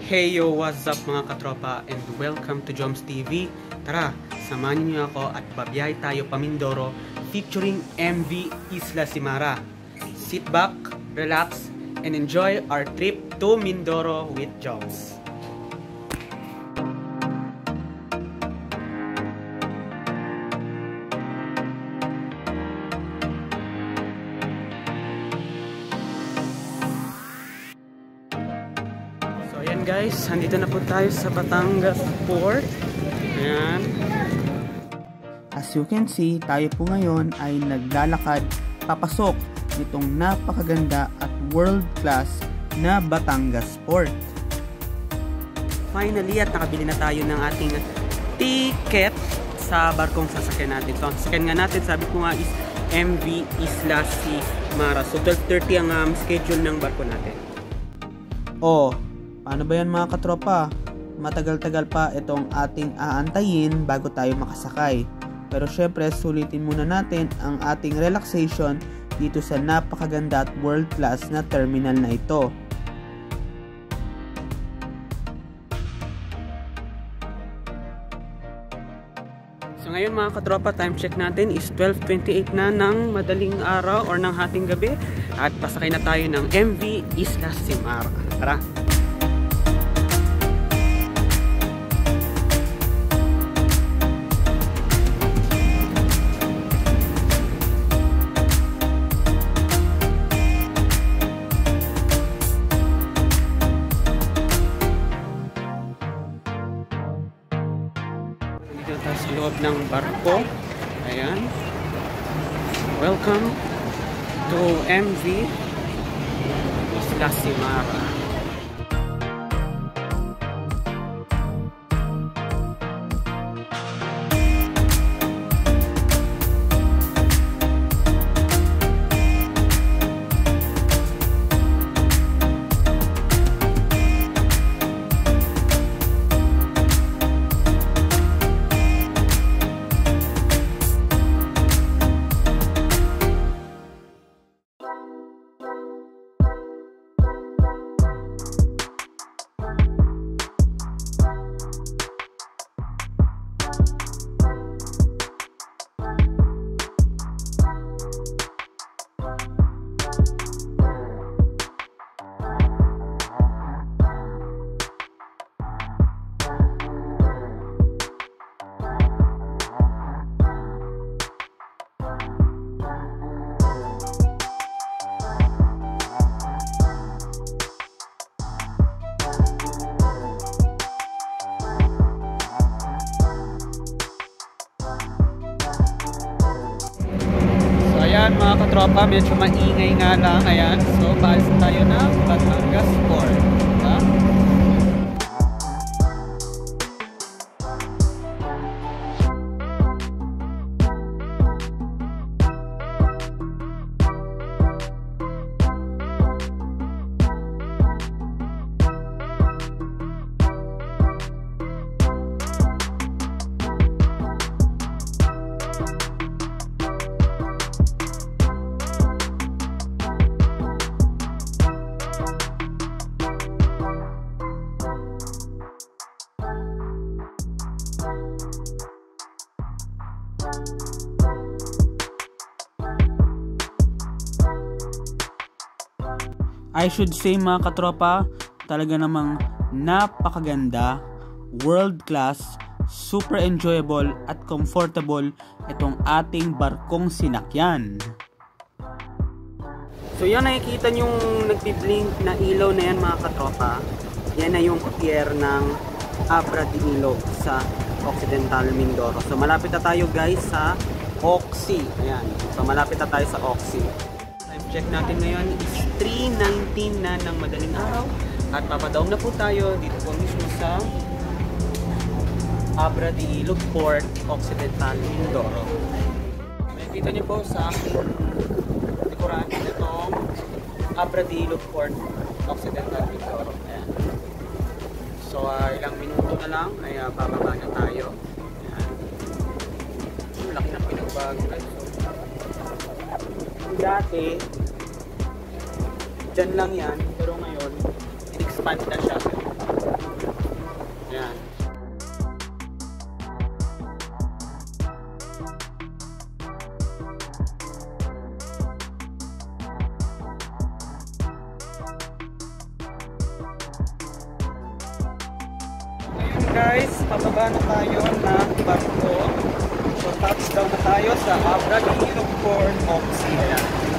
Hey yo, what's up mga katropa and welcome to Joms TV. Tara, samahan niyo ako at babiyay tayo pa Mindoro featuring MV Isla Simara. Sit back, relax, and enjoy our trip to Mindoro with Joms. Ayan guys, andito na po tayo sa Batangas Port. Ayan. As you can see, tayo po ngayon ay naglalakad papasok nitong napakaganda at world class na Batangas Port. Finally, at nakabili na tayo ng ating ticket sa barkong sasakyan natin. So, ang sasakyan nga natin, sabi ko nga is MV Isla Simara. So, 12:30 ang schedule ng barko natin. Paano ba yan mga katropa? Matagal-tagal pa itong ating aantayin bago tayo makasakay. Pero syempre, sulitin muna natin ang ating relaxation dito sa napakaganda at world class na terminal na ito. So ngayon mga katropa, time check natin is 12:28 na ng madaling araw or ng hating gabi. At pasakay na tayo ng MV Isla Simara. Tara! Sa loob ng barko. Ayan. Welcome to MV Isla Simara. Ayan mga katropa, medyo maingay nga lang. Ayan, so paalis tayo ng Batangas Port. I should say mga katropa, talaga namang napakaganda, world class, super enjoyable at comfortable itong ating barkong sinakyan. So yan, nakikita yung nagbi-blink na ilaw na yan mga katropa. Yan na yung pier ng Abra de Ilog sa Occidental Mindoro. So malapit na tayo guys sa Oxy. Ayan. So malapit na tayo sa Oxy. Time check natin ngayon is 3:19 na ng madaling araw. At papadaong na po tayo dito po mismo sa Abra de Ilog Port, Occidental Mindoro. Makikita niyo po sa aking likuran itong Abra de Ilog Port, Occidental Mindoro. Ayan. So ilang minuto na lang ay bababa na tayo. Ayan. Laki ng pinagbago. Dati dyan lang yan, pero ngayon in-expand na siya. Yan. Ayun guys, pababa na tayo ng barko. So touchdown na tayo sa Abra de Ilog Port, Oxy. Ayan.